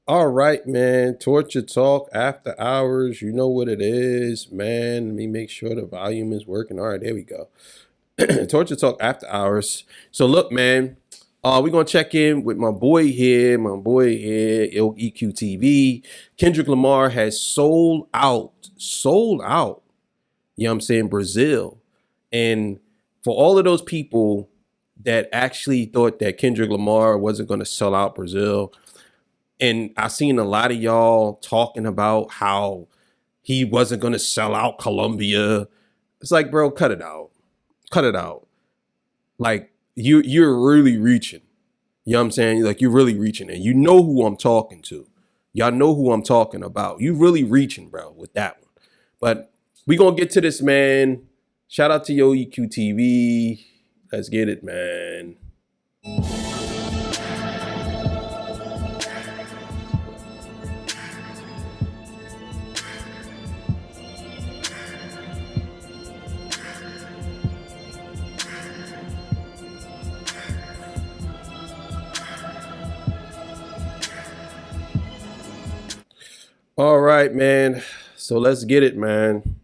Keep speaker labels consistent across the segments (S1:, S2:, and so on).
S1: All right, man. Torture Talk after hours. You know what it is, man. Let me make sure the volume is working. All right, there we go. Torture Talk after hours. So look, man. We're gonna check in with my boy here, Ill EQTV. Kendrick Lamar has sold out. You know what I'm saying? Brazil. And for all of those people that actually thought that Kendrick Lamar wasn't gonna sell out Brazil, and I seen a lot of y'all talking about how he wasn't gonna sell out Colombia. It's like, bro, cut it out. Cut it out. Like you're really reaching. You know what I'm saying? Like you're really reaching, and you know who I'm talking to. Y'all know who I'm talking about. You really reaching, bro, with that one. But we gonna get to this, man. Shout out to Yo EQ Let's get it, man. All right, man. So let's get it, man.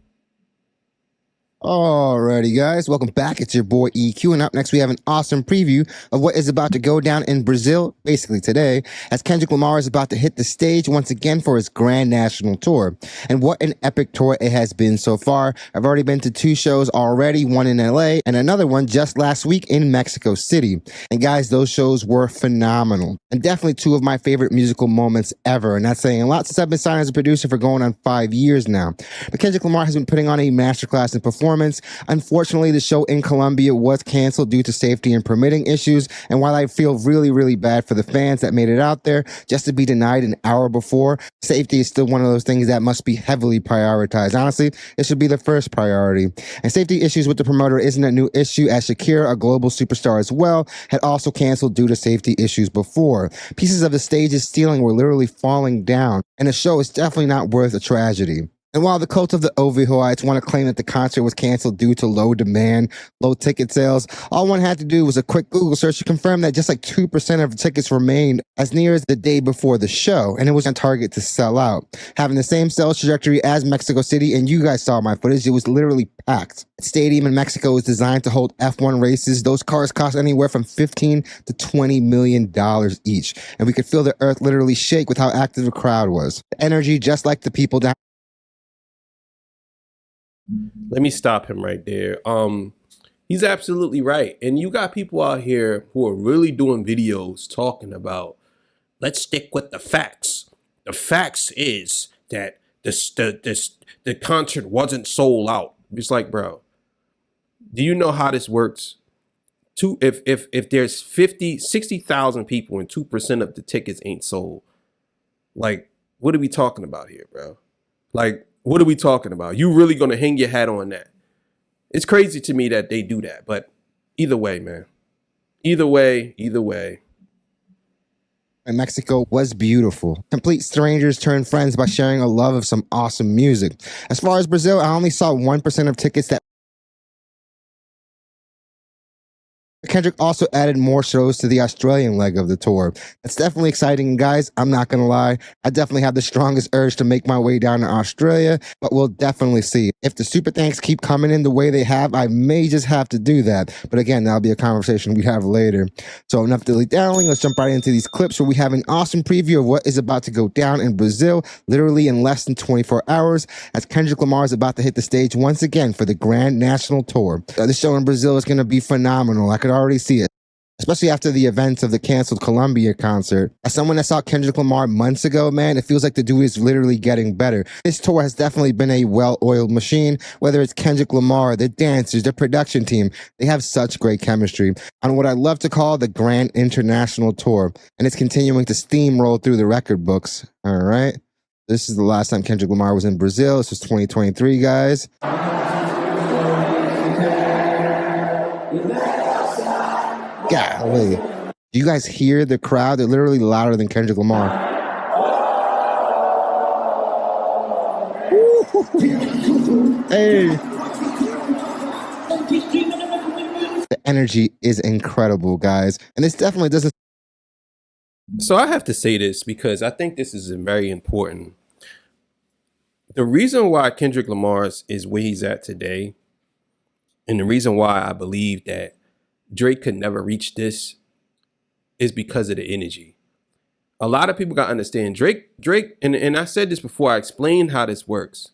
S2: Alrighty, guys, welcome back. It's your boy EQ, and up next we have an awesome preview of what is about to go down in Brazil, basically today, as Kendrick Lamar is about to hit the stage once again for his grand national tour. And what an epic tour it has been so far. I've already been to 2 shows already, one in LA and another one just last week in Mexico City. And guys, those shows were phenomenal, and definitely 2 of my favorite musical moments ever. And that's saying a lot since I've been signed as a producer for going on 5 years now. But Kendrick Lamar has been putting on a masterclass in performance. Unfortunately, the show in Colombia was canceled due to safety and permitting issues. And while I feel really bad for the fans that made it out there, just to be denied an hour before, safety is still one of those things that must be heavily prioritized. Honestly, it should be the first priority. And safety issues with the promoter isn't a new issue, as Shakira, a global superstar as well, had also canceled due to safety issues before. Pieces of the stage's ceiling were literally falling down, and the show is definitely not worth a tragedy. And while the cult of the Ovihoites want to claim that the concert was canceled due to low demand, low ticket sales, all one had to do was a quick Google search to confirm that just like 2% of the tickets remained as near as the day before the show, and it was on target to sell out. Having the same sales trajectory as Mexico City, and you guys saw my footage, it was literally packed. The stadium in Mexico is designed to hold F1 races. Those cars cost anywhere from $15 to $20 million each, and we could feel the earth literally shake with how active the crowd was. The energy, just like the people down.
S1: Let me stop him right there. He's absolutely right. And you got people out here who are really doing videos talking about, let's stick with the facts. The facts is that the concert wasn't sold out. It's like, bro, do you know how this works? If there's 60,000 people and 2% of the tickets ain't sold, like, what are we talking about here, bro? Like, what are we talking about? You really gonna hang your hat on that? It's crazy to me that they do that, but either way, man. Either way.
S2: And Mexico was beautiful. Complete strangers turned friends by sharing a love of some awesome music. As far as Brazil, I only saw 1% of tickets that. Kendrick also added more shows to the Australian leg of the tour. It's definitely exciting, guys. I'm not gonna lie. I definitely have the strongest urge to make my way down to Australia, but we'll definitely see. If the super thanks keep coming in the way they have, I may just have to do that. But again, that'll be a conversation we have later. So enough dilly-dallying. Let's jump right into these clips where we have an awesome preview of what is about to go down in Brazil, literally in less than 24 hours, as Kendrick Lamar is about to hit the stage once again for the Grand National Tour. This show in Brazil is going to be phenomenal. I could already see it, especially after the events of the canceled Colombia concert. As someone that saw Kendrick Lamar months ago, man, it feels like the dude is literally getting better. This tour has definitely been a well-oiled machine, whether it's Kendrick Lamar, the dancers, the production team. They have such great chemistry on what I love to call the Grand International Tour, and it's continuing to steamroll through the record books. All right. This is the last time Kendrick Lamar was in Brazil. This was 2023, guys. Golly. Do you guys hear the crowd? They're literally louder than Kendrick Lamar. Hey. The energy is incredible, guys. And this definitely doesn't
S1: So I have to say this because I think this is very important. The reason why Kendrick Lamar is where he's at today, and the reason why I believe that Drake could never reach this, is because of the energy. A lot of people got to understand Drake, and I said this before, I explained how this works.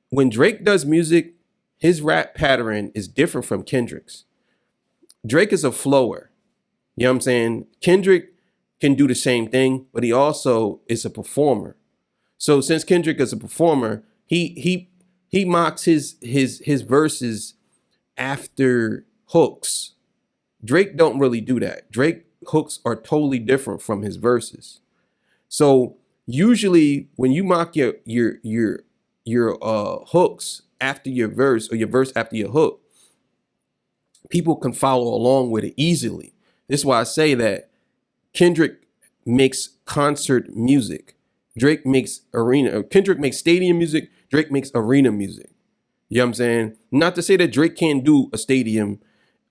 S1: When Drake does music, his rap pattern is different from Kendrick's. Drake is a flower. You know what I'm saying? Kendrick can do the same thing, but he also is a performer. So since Kendrick is a performer, he mocks his verses after hooks. Drake don't really do that. Drake hooks are totally different from his verses. So usually when you mock your hooks after your verse or your verse after your hook, people can follow along with it easily. This is why I say that Kendrick makes concert music. Drake makes arena. Kendrick makes stadium music. Drake makes arena music. You know what I'm saying? Not to say that Drake can't do a stadium.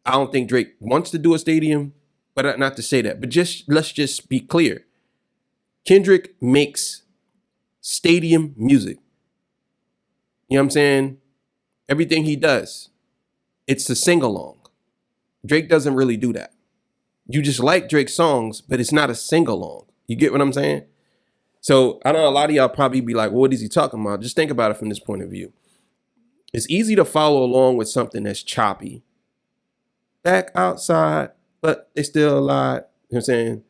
S1: I don't think Drake wants to do a stadium, but not to say that. But just let's just be clear. Kendrick makes stadium music. You know what I'm saying? Everything he does, it's a sing-along. Drake doesn't really do that. You just like Drake's songs, but it's not a sing-along. You get what I'm saying? So I know a lot of y'all probably be like, well, what is he talking about? Just think about it from this point of view. It's easy to follow along with something that's choppy. Back outside, but they still alive. You know what I'm saying?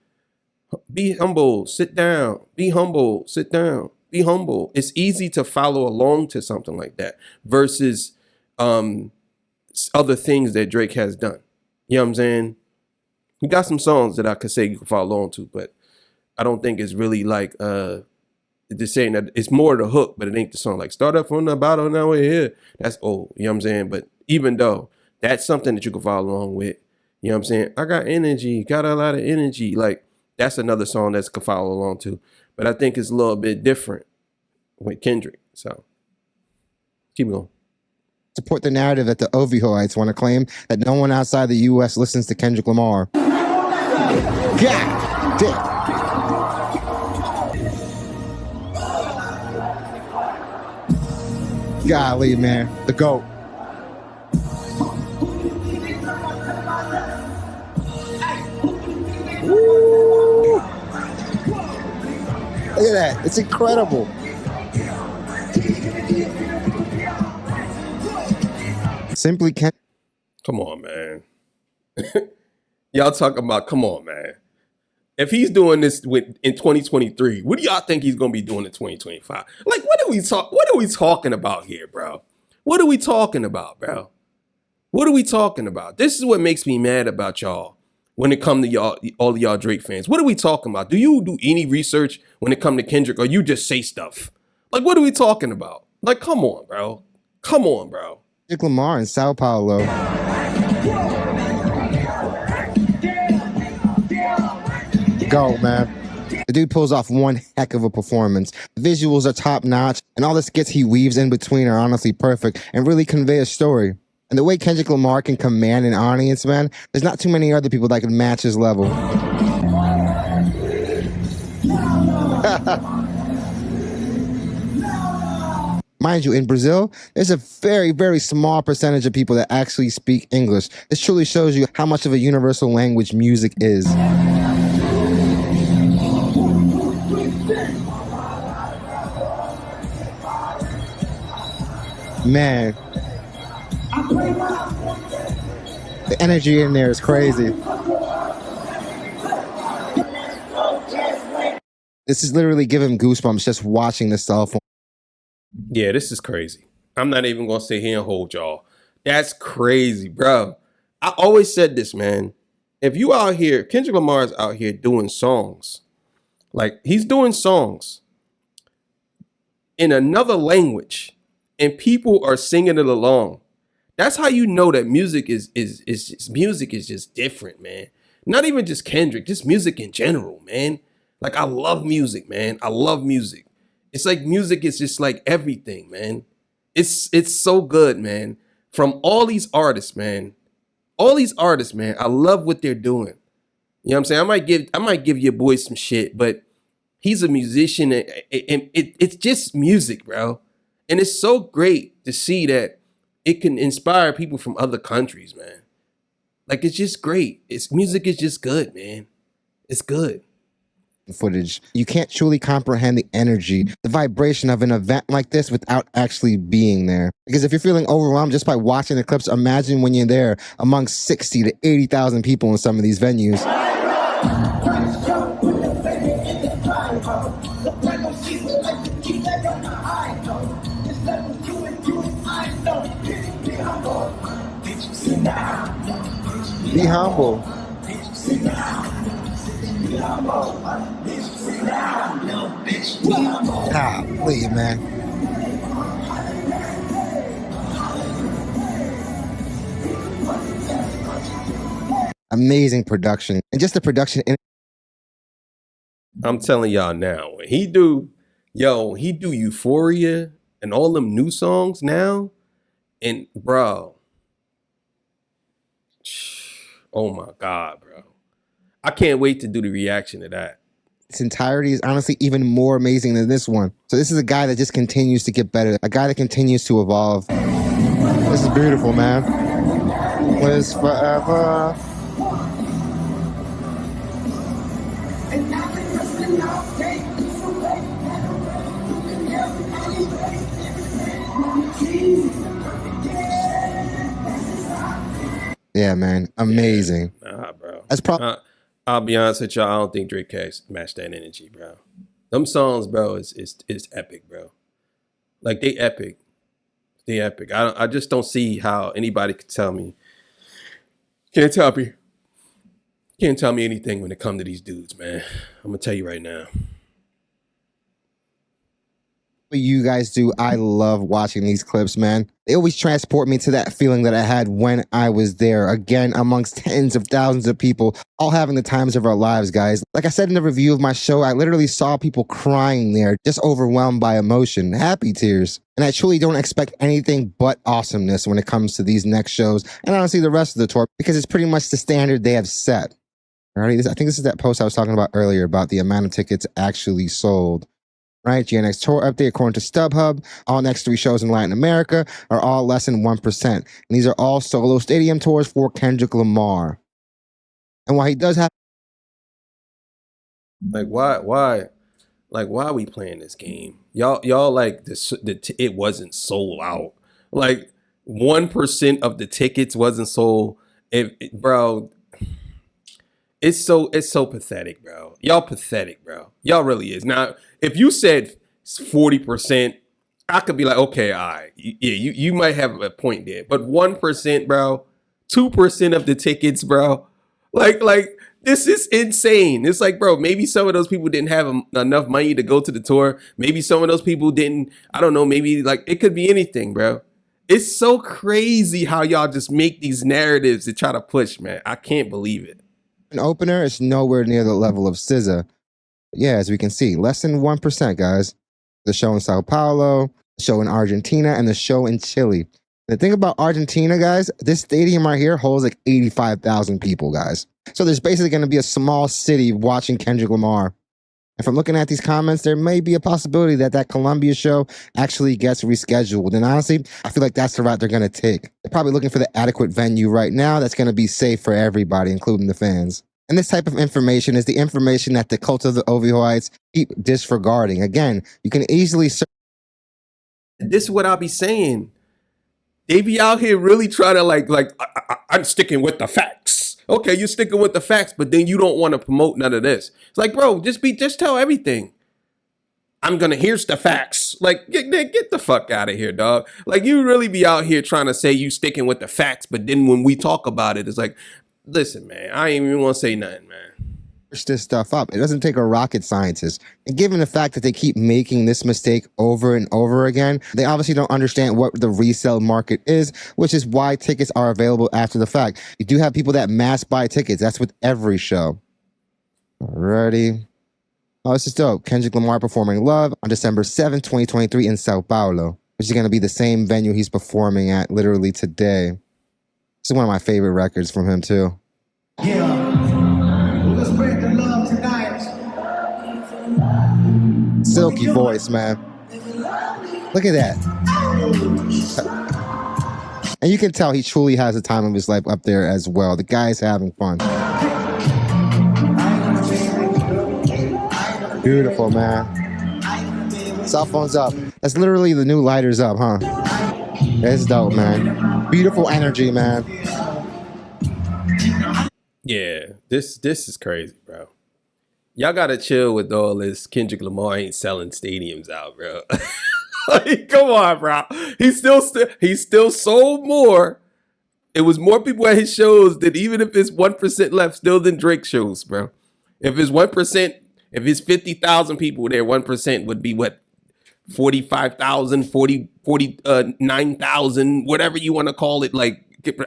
S1: Be humble, sit down. Be humble, sit down. Be humble. It's easy to follow along to something like that versus other things that Drake has done. You know what I'm saying? He got some songs that I could say you can follow along to, but I don't think it's really like just saying that it's more the hook, but it ain't the song. Like start up from the bottom, now we're here. That's old. You know what I'm saying? But even though that's something that you can follow along with, you know what I'm saying? I got energy, got a lot of energy. Like that's another song that's can follow along to. But I think it's a little bit different with Kendrick. So keep going.
S2: Support the narrative that the Ovioites want to claim that no one outside the U.S. listens to Kendrick Lamar. God damn. Golly, man. The GOAT. Woo. Look at that. It's incredible. Simply can't.
S1: Come on, man. Y'all talking about, come on, man. If he's doing this in 2023, what do y'all think he's gonna be doing in 2025? Like, what are we talking about here, bro? What are we talking about, bro? What are we talking about? This is what makes me mad about y'all when it comes to y'all, all of y'all Drake fans. What are we talking about? Do you do any research when it comes to Kendrick, or you just say stuff? Like, what are we talking about? Like, come on, bro. Come on, bro.
S2: Kendrick Lamar in Sao Paulo. Go, man. The dude pulls off one heck of a performance. The visuals are top notch, and all the skits he weaves in between are honestly perfect and really convey a story. And the way Kendrick Lamar can command an audience, man, there's not too many other people that can match his level. Mind you, in Brazil, there's a very, very small percentage of people that actually speak English. This truly shows you how much of a universal language music is. Man, the energy in there is crazy. This is literally giving goosebumps just watching the cell phone.
S1: Yeah, this is crazy. I'm not even gonna sit here and hold y'all. That's crazy, bro. I always said this, man. If you out here, Kendrick Lamar's out here doing songs. Like he's doing songs in another language, and people are singing it along. That's how you know that music is just different, man. Not even just Kendrick, just music in general, man. Like I love music, man. I love music. It's like music is just like everything, man. It's so good, man. From all these artists, man. All these artists, man. I love what they're doing. You know what I'm saying? I might give your boy some shit, but he's a musician, and it's just music, bro. And it's so great to see that it can inspire people from other countries, man. Like, it's just great. Music is just good, man. It's good.
S2: Footage. You can't truly comprehend the energy, the vibration of an event like this without actually being there. Because if you're feeling overwhelmed just by watching the clips, imagine when you're there amongst 60 to 80,000 people in some of these venues. Be humble. Golly, man. Amazing production. And just the production.
S1: I'm telling y'all now, when he do Euphoria and all them new songs now, and bro, oh my God, bro. I can't wait to do the reaction to that.
S2: Its entirety is honestly even more amazing than this one. So this is a guy that just continues to get better. A guy that continues to evolve. This is beautiful, man. Lives forever. Yeah, man. Amazing.
S1: Yeah. Nah, bro.
S2: That's probably...
S1: I'll be honest with y'all, I don't think Drake can match that energy, bro. Them songs, bro, is epic, bro. Like, they epic. They epic. I just don't see how anybody could tell me. Can't tell me anything when it comes to these dudes, man. I'm gonna tell you right now.
S2: You guys do. I love watching these clips, man. They always transport me to that feeling that I had when I was there, again, amongst tens of thousands of people, all having the times of our lives, guys. Like I said in the review of my show, I literally saw people crying there, just overwhelmed by emotion, happy tears. And I truly don't expect anything but awesomeness when it comes to these next shows, and honestly the rest of the tour, because it's pretty much the standard they have set. Alrighty, I think this is that post I was talking about earlier about the amount of tickets actually sold. Right, GNX tour update according to StubHub. All next 3 shows in Latin America are all less than 1%. And these are all solo stadium tours for Kendrick Lamar. And while he does have...
S1: Like, why are we playing this game? Y'all like it wasn't sold out. Like, 1% of the tickets wasn't sold. Bro, it's so pathetic, bro. Y'all pathetic, bro. Y'all really is. Now, if you said 40%, I could be like, okay, all right. Yeah, you might have a point there. But 1%, bro, 2% of the tickets, bro. Like this is insane. It's like, bro, maybe some of those people didn't have enough money to go to the tour. Maybe some of those people didn't, I don't know, maybe like it could be anything, bro. It's so crazy how y'all just make these narratives to try to push, man. I can't believe it.
S2: An opener is nowhere near the level of SZA. Yeah, as we can see, less than 1%, guys. The show in Sao Paulo, the show in Argentina, and the show in Chile. The thing about Argentina, guys, this stadium right here holds like 85,000 people, guys. So there's basically going to be a small city watching Kendrick Lamar. And from looking at these comments, there may be a possibility that that Colombia show actually gets rescheduled. And honestly, I feel like that's the route they're going to take. They're probably looking for the adequate venue right now that's going to be safe for everybody, including the fans. And this type of information is the information that the cult of the OVOites keep disregarding. Again, you can easily...
S1: This is what I'll be saying. They be out here really trying to I'm sticking with the facts. Okay, you're sticking with the facts, but then you don't want to promote none of this. It's like, bro, just tell everything. Here's the facts. Like, get the fuck out of here, dog. Like, you really be out here trying to say you sticking with the facts, but then when we talk about it, it's like, listen, man, I ain't even want to say nothing, man.
S2: This stuff up. It doesn't take a rocket scientist. And given the fact that they keep making this mistake over and over again, they obviously don't understand what the resale market is, which is why tickets are available after the fact. You do have people that mass buy tickets. That's with every show. Alrighty. Oh, this is dope. Kendrick Lamar performing Love on December 7th, 2023 in Sao Paulo, which is going to be the same venue he's performing at literally today. This is one of my favorite records from him, too.
S3: Yeah.
S2: silky voice, man. Look at that. And you can tell he truly has the time of his life up there as well. The guy's having fun. Beautiful, man. Cell phones up. That's literally the new lighters up, huh? That's dope, man. Beautiful energy, man.
S1: Yeah, this is crazy, bro. Y'all gotta chill with all this. Kendrick Lamar ain't selling stadiums out, bro. Like, come on, bro. He still sold more. It was more people at his shows than, even if it's 1% left, still than Drake shows, bro. If it's 1%, if it's 50,000 people there, 1% would be what? 45,000, 49,000, whatever you want to call it. Like,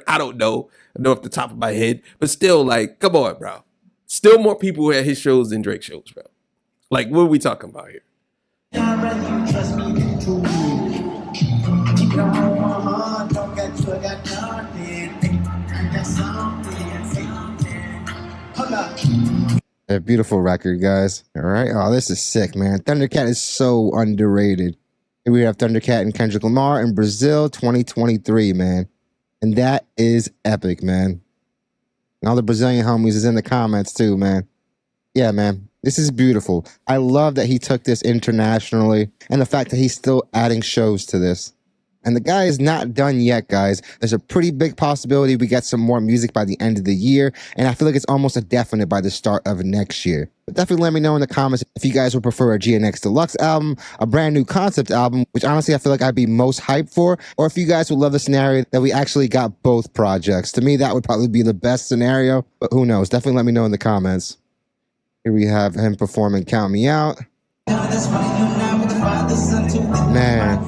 S1: I don't know. I know off the top of my head, but still, like, come on, bro. Still more people at his shows than Drake shows, bro. Like, what are we talking about here?
S2: A beautiful record, guys. All right. Oh, this is sick, man. Thundercat is so underrated. Here we have Thundercat and Kendrick Lamar in Brazil 2023, man. And that is epic, man. And all the Brazilian homies is in the comments too, man. Yeah, man. This is beautiful. I love that he took this internationally and the fact that he's still adding shows to this. And the guy is not done yet, guys. There's a pretty big possibility we get some more music by the end of the year. And I feel like it's almost a definite by the start of next year. But definitely let me know in the comments if you guys would prefer a GNX Deluxe album, a brand new concept album, which honestly I feel like I'd be most hyped for, or if you guys would love the scenario that we actually got both projects. To me, that would probably be the best scenario, but who knows? Definitely let me know in the comments. Here we have him performing Count Me Out. Man.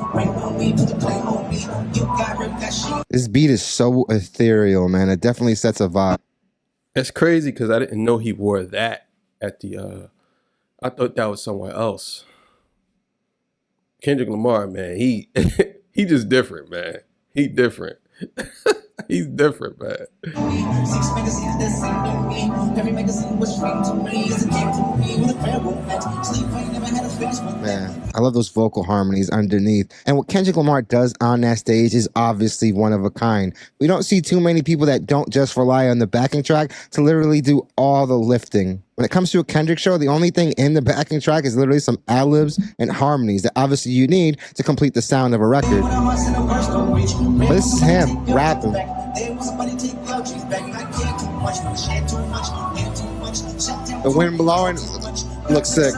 S2: This beat is so ethereal, man. It definitely sets a vibe.
S1: That's crazy because I didn't know he wore that at the I thought that was somewhere else. Kendrick Lamar, man, he he just different, man. He different. He's different, man.
S2: Man, I love those vocal harmonies underneath. And what Kendrick Lamar does on that stage is obviously one of a kind. We don't see too many people that don't just rely on the backing track to literally do all the lifting. When it comes to a Kendrick show, the only thing in the backing track is literally some ad-libs and harmonies that obviously you need to complete the sound of a record. But this is him rapping. The wind blowing looks sick.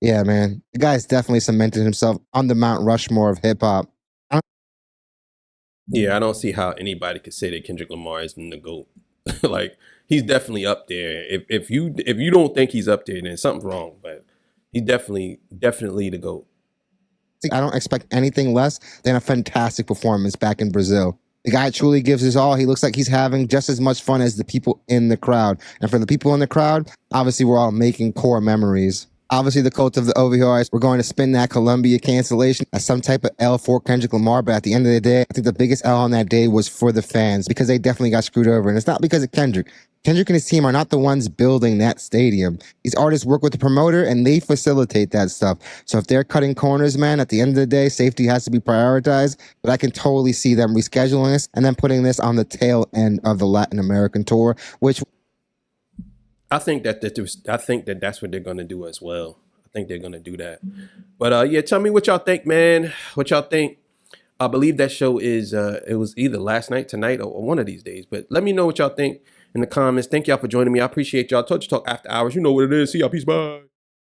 S2: Yeah, man. The guy's definitely cemented himself on the Mount Rushmore of hip hop.
S1: Yeah, I don't see how anybody could say that Kendrick Lamar isn't the GOAT. Like, he's definitely up there. If you don't think he's up there, then something's wrong. But he's definitely the GOAT.
S2: I don't expect anything less than a fantastic performance back in Brazil. The guy truly gives his all. He looks like he's having just as much fun as the people in the crowd. And for the people in the crowd, obviously we're all making core memories. Obviously, the cult of the AfterHours, we're going to spin that Colombia cancellation as some type of L for Kendrick Lamar. But at the end of the day, I think the biggest L on that day was for the fans because they definitely got screwed over. And it's not because of Kendrick. Kendrick and his team are not the ones building that stadium. These artists work with the promoter and they facilitate that stuff. So if they're cutting corners, man, at the end of the day, safety has to be prioritized. But I can totally see them rescheduling this and then putting this on the tail end of the Latin American tour, which
S1: I think that's what they're gonna do as well. I think they're gonna do that. But yeah, tell me what y'all think, man. What y'all think? I believe that show is it was either last night, tonight, or one of these days. But let me know what y'all think in the comments. Thank y'all for joining me. I appreciate y'all. Touch Talk After Hours. You know what it is. See y'all. Peace. Bye.